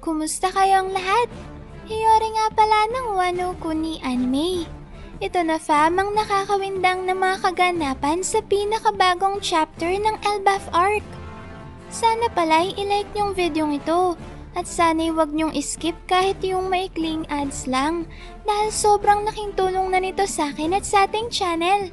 Kumusta kayong lahat? Hiyori nga pala ng Wano Kuni Anime. Ito na fam ang nakakawindang ng mga kaganapan sa pinakabagong chapter ng Elbaf Arc. Sana pala'y ilike niyong videong ito at sana'y huwag niyong skip kahit yung maikling ads lang dahil sobrang laking tulong na nito sa akin at sa ating channel.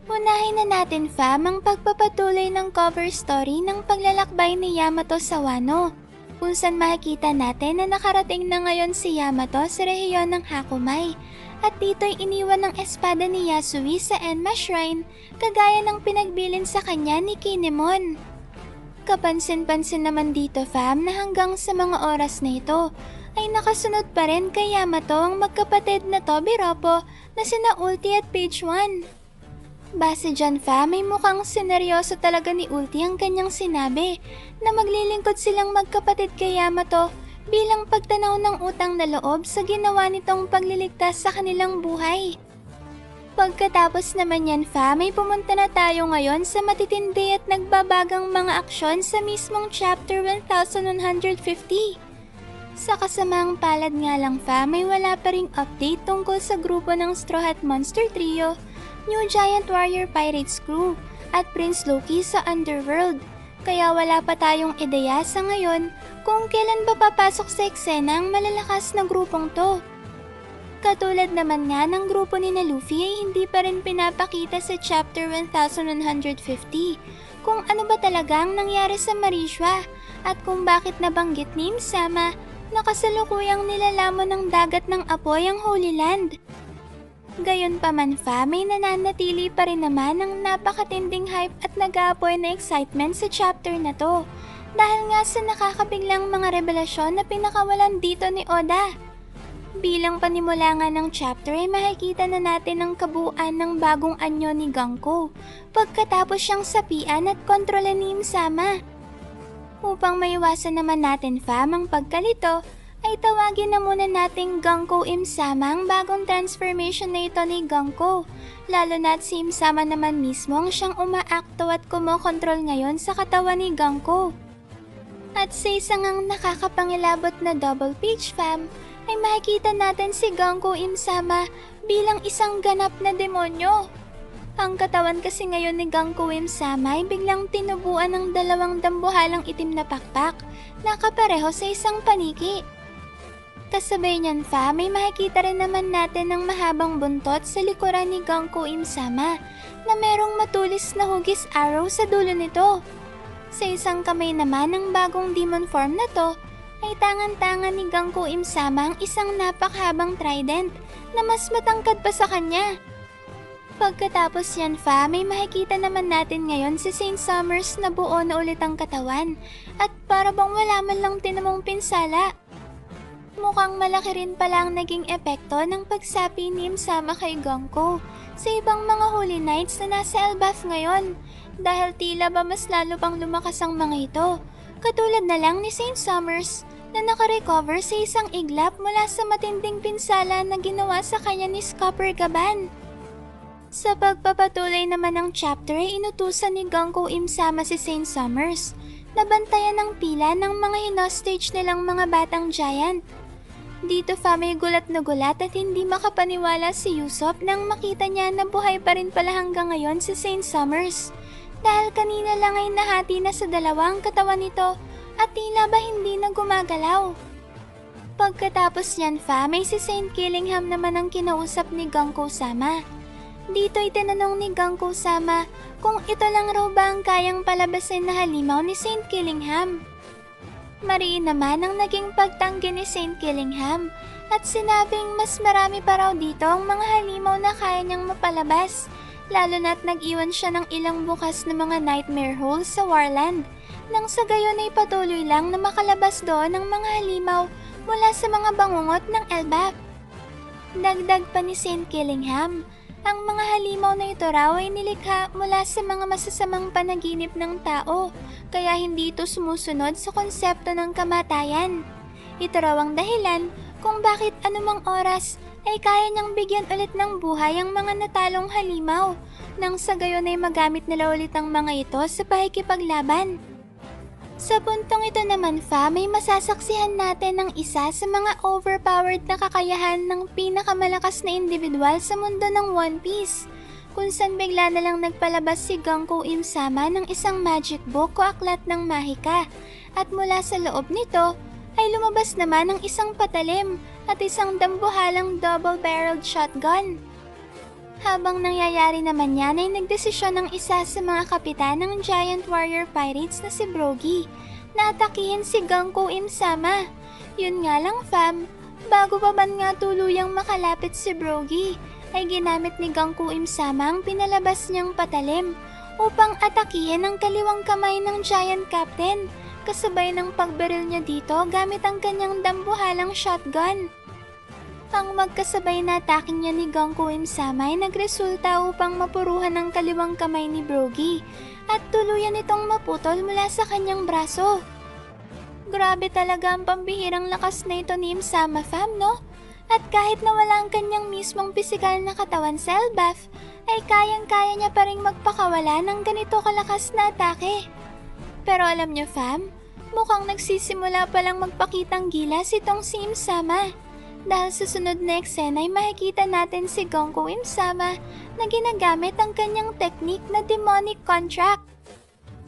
Unahin na natin fam ang pagpapatuloy ng cover story ng paglalakbay ni Yamato sa Wano, kung saan makikita natin na nakarating na ngayon si Yamato sa rehiyon ng Hakumai at dito'y iniwan ng espada ni Yasui sa Enma Shrine kagaya ng pinagbilin sa kanya ni Kinemon. Kapansin-pansin naman dito fam na hanggang sa mga oras na ito ay nakasunod pa rin kay Yamato ang magkapatid na Tobiropo na sina Ulti at Page 1. Base dyan fam, may mukhang sineryoso talaga ni Ulti ang kanyang sinabi na maglilingkod silang magkapatid kay Yamato bilang pagtanaw ng utang na loob sa ginawa nitong pagliligtas sa kanilang buhay. Pagkatapos naman yan fam, ay pumunta na tayo ngayon sa matitindi at nagbabagang mga aksyon sa mismong chapter 1150. Sa kasamaang palad nga lang fam, ay wala pa ring update tungkol sa grupo ng Straw Hat Monster Trio, New Giant Warrior Pirates Crew at Prince Loki sa Underworld, kaya wala pa tayong ideya sa ngayon kung kailan ba papasok sa eksena ang malalakas na grupong to. Katulad naman nga ng grupo ni na Luffy ay hindi pa rin pinapakita sa chapter 1150 kung ano ba talaga ang nangyari sa Marishwa at kung bakit nabanggit ni Im-sama na kasalukuyang nilalamon ng dagat ng apoy ang Holy Land. Gayon pa man fam, may nananatili pa rin naman ang napakatinding hype at nag-aapoy na excitement sa chapter na to dahil nga sa nakakabiglang mga revelasyon na pinakawalan dito ni Oda. Bilang panimula nga ng chapter ay makikita na natin ang kabuuan ng bagong anyo ni Ganko pagkatapos siyang sapian at kontrolin ni Im-sama. Upang maiwasan naman natin fam ang pagkalito, ay tawagin na muna nating Ganko Im-sama ang bagong transformation na ito ni Ganko, lalo na't si Im-sama naman mismo ang siyang umaakto at kumokontrol ngayon sa katawan ni Ganko. At sa isang ang nakakapangilabot na double page fam, ay makikita natin si Ganko Im-sama bilang isang ganap na demonyo. Ang katawan kasi ngayon ni Ganko Im-sama ay biglang tinubuan ng dalawang dambuhalang itim na pakpak na kapareho sa isang paniki. Kasabay niyan fam, may makikita rin naman natin ang mahabang buntot sa likuran ni Ganko Im-sama na merong matulis na hugis arrow sa dulo nito. Sa isang kamay naman ng bagong demon form na to, ay tangan-tangan ni Ganko Im-sama ang isang napakahabang trident na mas matangkad pa sa kanya. Pagkatapos yan fam, may makikita naman natin ngayon si Saint Summers na buo na ulit ang katawan at para bang wala man lang tinamong pinsala. Mukhang malaki rin pala ang naging epekto ng pagsapi ni Im-sama kay Ganko sa ibang mga Holy Knights na nasa Elbaf ngayon dahil tila ba mas lalo pang lumakas ang mga ito, katulad na lang ni Saint Summers na nakarecover sa isang iglap mula sa matinding pinsala na ginawa sa kanya ni Scupper Gaban. Sa pagpapatuloy naman ng chapter ay inutusan ni Ganko Im-sama si Saint Summers na bantayan ng pila ng mga hinostage nilang mga batang giant. Dito fam ay gulat na gulat at hindi makapaniwala si Usopp nang makita niya na buhay pa rin pala hanggang ngayon si Saint Summers dahil kanina lang ay nahati na sa dalawang katawan nito at tila ba hindi na gumagalaw. Pagkatapos niyan fam ay si Saint Killingham naman ang kinausap ni Ganko-sama. Dito ay tinanong ni Ganko-sama kung ito lang raw ba ang kayang palabasin na halimaw ni Saint Killingham. Mariin naman ang naging pagtanggi ni Saint Killingham at sinabing mas marami pa raw dito ang mga halimaw na kaya niyang mapalabas, lalo na't nag-iwan siya ng ilang bukas na mga nightmare holes sa Warland nang sa gayon ay patuloy lang na makalabas doon ang mga halimaw mula sa mga bangungot ng Elbaf. Dagdag pa ni Saint Killingham, ang mga halimaw na ito raw ay nilikha mula sa mga masasamang panaginip ng tao, kaya hindi ito sumusunod sa konsepto ng kamatayan. Ito raw ang dahilan kung bakit anumang oras ay kaya niyang bigyan ulit ng buhay ang mga natalong halimaw nang sa gayon ay magamit nila ulit ang mga ito sa pakikipaglaban. Sa puntong ito naman may masasaksihan natin ng isa sa mga overpowered na kakayahan ng pinakamalakas na individual sa mundo ng One Piece, kung saan bigla na lang nagpalabas si Gonkou Im-sama ng isang magic book o aklat ng mahika, at mula sa loob nito ay lumabas naman ang isang patalim at isang dambuhalang double-barreled shotgun. Habang nangyayari naman yan ay nagdesisyon ng isa sa mga kapitan ng Giant Warrior Pirates na si Brogy na atakihin si Gonkou Im-sama. Yun nga lang bago pa man nga tuluyang makalapit si Brogy, ay ginamit ni Gonkou Im-sama ang pinalabas niyang patalim upang atakihin ang kaliwang kamay ng Giant Captain, kasabay ng pagbaril niya dito gamit ang kanyang dambuhalang shotgun. Ang magkasabay na atake niya ni Gonkou Im-sama ay nagresulta upang mapuruhan ang kaliwang kamay ni Brogy at tuluyan itong maputol mula sa kanyang braso. Grabe talaga ang pambihirang lakas na ito ni Im-sama, no? At kahit nawala ang kanyang mismong pisikal na katawan sa Elbaf, ay kayang-kaya niya pa rin magpakawala ng ganito kalakas na atake. Pero alam niyo mukhang nagsisimula palang magpakitang gilas itong si Im-sama. Dahil sa sunod na eksena ay makikita natin si Gonkou Im-sama na ginagamit ang kanyang teknik na demonic contract.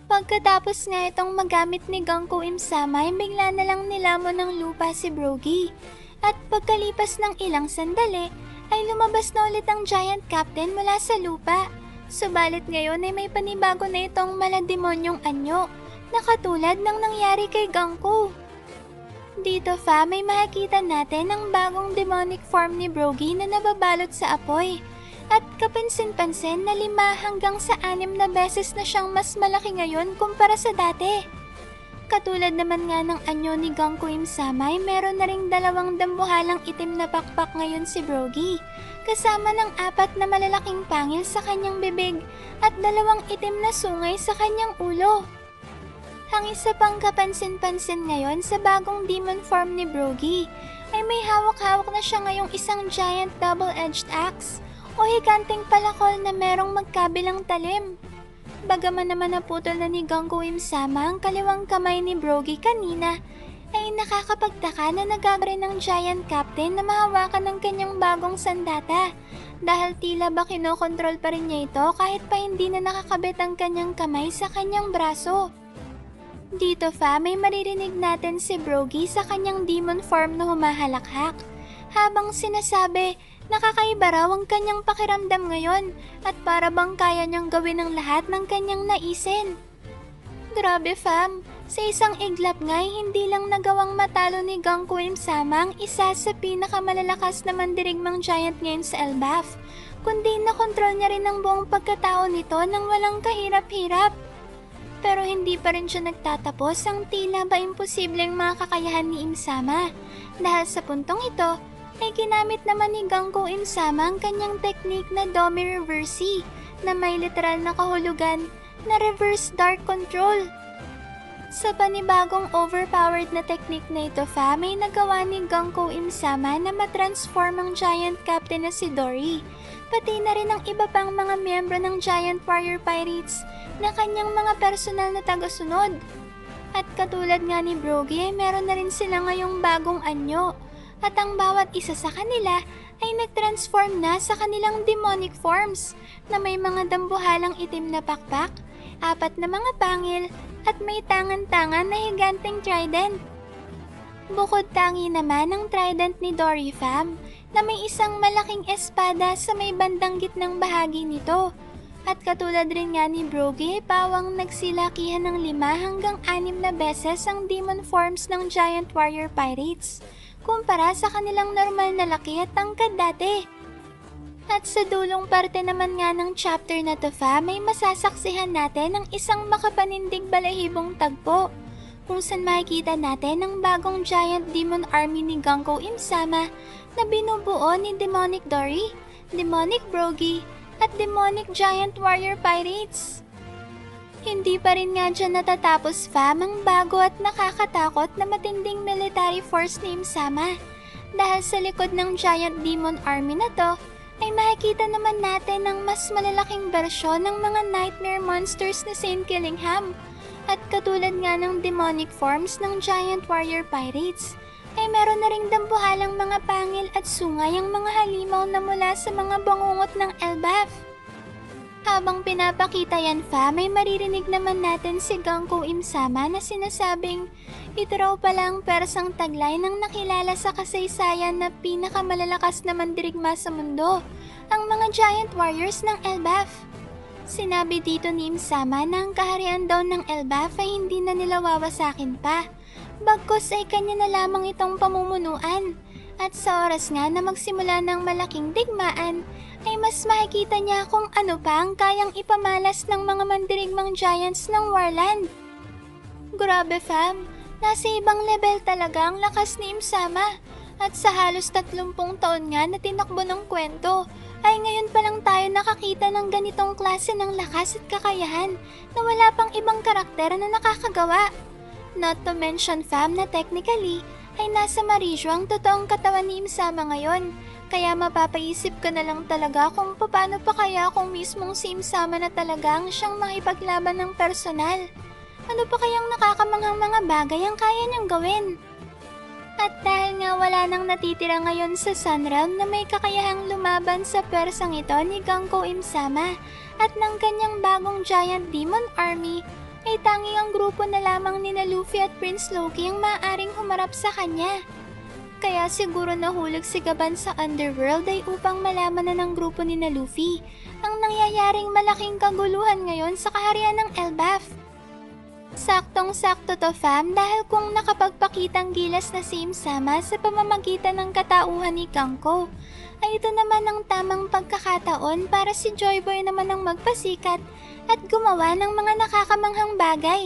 Pagkatapos nga itong magamit ni Gonkou Im-sama ay bigla na lang nilamon ng lupa si Brogy. At pagkalipas ng ilang sandali ay lumabas na ulit ang Giant Captain mula sa lupa. Subalit ngayon ay may panibago na itong malademonyong anyo na katulad ng nangyari kay Gonkou. Dito may makikita natin ang bagong demonic form ni Brogy na nababalot sa apoy. At kapansin-pansin na 5 hanggang sa 6 na beses na siyang mas malaki ngayon kumpara sa dati. Katulad naman nga ng anyo ni Gonkou Im-sama ay meron na ring 2 dambuhalang itim na pakpak ngayon si Brogy, kasama ng 4 na malalaking pangil sa kanyang bibig at 2 itim na sungay sa kanyang ulo. Ang isa pang kapansin-pansin ngayon sa bagong demon form ni Brogy ay may hawak-hawak na siya ngayong isang giant double-edged axe o higanting palakol na merong magkabilang talim. Bagaman naman naputol na ni Gonkou Im-sama ang kaliwang kamay ni Brogy kanina, ay nakakapagtaka na nagagawa rin ng Giant Captain na mahawakan ng kanyang bagong sandata dahil tila ba kinokontrol pa rin niya ito kahit pa hindi na nakakabit ang kanyang kamay sa kanyang braso. Dito may maririnig natin si Brogy sa kanyang demon form na humahalakhak habang sinasabi nakakaiba raw ang kanyang pakiramdam ngayon at para bang kaya niyang gawin ang lahat ng kanyang naisin. Grabe sa isang iglap nga'y hindi lang nagawang matalo ni Gonkou Im-sama ang isa sa pinakamalalakas na mandirigmang giant ngayon sa Elbaf, kundi nakontrol niya rin ang buong pagkatao nito nang walang kahirap-hirap. Pero hindi pa rin siya nagtatapos ang tila ba imposibleng mga kakayahan ni Im-sama dahil sa puntong ito ay ginamit naman ni Gonkou Im-sama ang kanyang teknik na Domi Reversi na may literal na kahulugan na reverse dark control. Sa panibagong overpowered na teknik na ito may nagawa ni Gonkou Im-sama na matransform ang Giant Captain na si Dory, pati na rin ang iba pang mga miyembro ng Giant Warrior Pirates na kanyang mga personal na tagasunod. At katulad nga ni Brogy ay meron na rin sila ngayong bagong anyo at ang bawat isa sa kanila ay nag-transform na sa kanilang demonic forms na may mga dambuhalang itim na pakpak, 4 na mga pangil at may tangan-tangan na higanting trident. Bukod tangi naman ang trident ni Dory na may isang malaking espada sa may bandang gitnang bahagi nito. At katulad rin nga ni Brogy, pawang nagsilakihan ng 5 hanggang 6 na beses ang demon forms ng Giant Warrior Pirates, kumpara sa kanilang normal na laki at tangkad dati. At sa dulong parte naman nga ng chapter na to may masasaksihan natin ang isang makapanindig balahibong tagpo, kung saan makikita natin ang bagong giant demon army ni Gonkou Im-sama na binubuo ni Demonic Dory, Demonic Brogy, at Demonic Giant Warrior Pirates. Hindi pa rin nga dyan natatapos ang bago at nakakatakot na matinding military force ni Im-sama Dahil sa likod ng giant demon army na to, ay makikita naman natin ang mas malalaking bersyon ng mga nightmare monsters na Saint Killingham. At katulad nga ng demonic forms ng giant warrior pirates, ay meron na ring dambuhalang mga pangil at sungay ang mga halimaw na mula sa mga bangungot ng Elbaf. Habang pinapakita yan may maririnig naman natin si Gankou Imsama na sinasabing ito raw palang persang taglay ng nakilala sa kasaysayan na pinakamalalakas na mandirigma sa mundo, ang mga giant warriors ng Elbaf. Sinabi dito ni Imsama na ang kaharian daw ng Elbaf ay hindi na nila wawasakin pa, bagkus ay kanya na lamang itong pamumunuan. At sa oras nga na magsimula ng malaking digmaan, ay mas makikita niya kung ano pa ang kayang ipamalas ng mga mandirigmang giants ng Warland. Grabe fam, nasa ibang level talaga ang lakas ni Imsama. At sa halos 30 taon nga na tinakbo ng kwento, ay ngayon pa lang tayo nakakita ng ganitong klase ng lakas at kakayahan na wala pang ibang karakter na nakakagawa. Not to mention fam na technically, ay nasa Marisyo ang totoong katawan ni Imsama ngayon. Kaya mapapaisip ka na lang talaga kung paano pa kaya kung mismong si Imsama na talaga ang siyang makipaglaban ng personal. Ano pa kayang nakakamanghang mga bagay ang kaya niyang gawin? At dahil nga wala nang natitira ngayon sa Sunrealm na may kakayahang lumaban sa persang ito ni Gankou Imsama at ng kanyang bagong giant demon army, ay tanging ang grupo na lamang ni Luffy at Prince Loki ang maaaring humarap sa kanya. Kaya siguro nahulog si Gaban sa Underworld ay upang malaman na ng grupo ni Luffy ang nangyayaring malaking kaguluhan ngayon sa kaharian ng Elbaf. Saktong-sakto to fam dahil kung nakapagpakitang gilas na si Imsama sa pamamagitan ng katauhan ni Gankou, ay ito naman ang tamang pagkakataon para si Joyboy naman ang magpasikat at gumawa ng mga nakakamanghang bagay.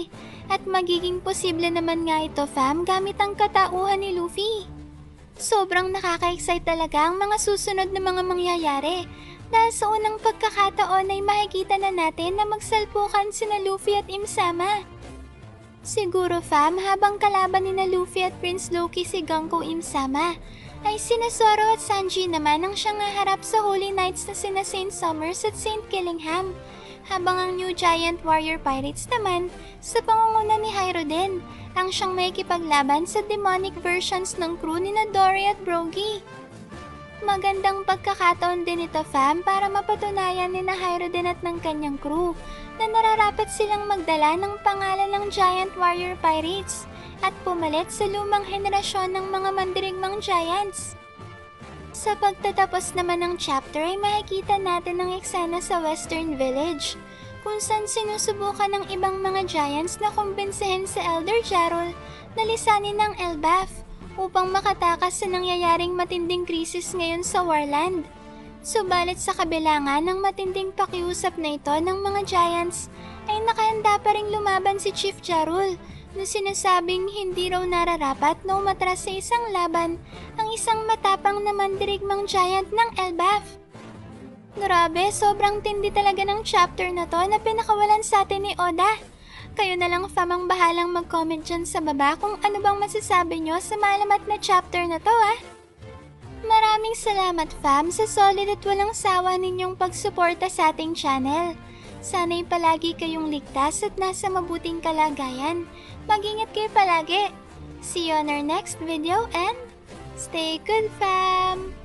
At magiging posible naman nga ito fam gamit ang katauhan ni Luffy. Sobrang nakaka-excite talaga ang mga susunod na mga mangyayari dahil sa unang pagkakataon ay makikita na natin na magsalpukan sina Luffy at Imsama. Siguro fam habang kalaban ni Luffy at Prince Loki si Gankou Imsama, ay sina Zoro at Sanji naman ang siyang haharap sa Holy Knights na sina Saint Summers at Saint Killingham, habang ang New Giant Warrior Pirates naman sa pangunguna ni Hyruden ang siyang makikipaglaban sa demonic versions ng crew ni Dory at Brogy. Magandang pagkakataon din ito fam para mapatunayan ni Hyruden at ng kanyang crew na nararapat silang magdala ng pangalan ng Giant Warrior Pirates at pumalit sa lumang henerasyon ng mga mandirigmang giants. Sa pagtatapos naman ng chapter ay makikita natin ang eksena sa Western Village, kung saan sinusubukan ng ibang mga giants na kumbinsihin si Elder Jarol na lisanin ng Elbaf upang makatakas sa nangyayaring matinding krisis ngayon sa Warland. Subalit sa kabila nga ng matinding pakiusap na ito ng mga giants, ay nakahanda pa ring lumaban si Chief Jarol na sinasabing hindi raw nararapat na umatras sa isang laban ang isang matapang na mandirigmang giant ng Elbaf. Grabe, sobrang tindi talaga ng chapter na to na pinakawalan sa atin ni Oda. Kayo na lang famang bahalang mag-comment dyan sa baba kung ano bang masasabi nyo sa malamat na chapter na to Maraming salamat fam sa solid at walang sawa ninyong pagsuporta sa ating channel. Sana'y palagi kayong ligtas at nasa mabuting kalagayan. Mag-ingat kayo palagi. See you on our next video and stay good fam!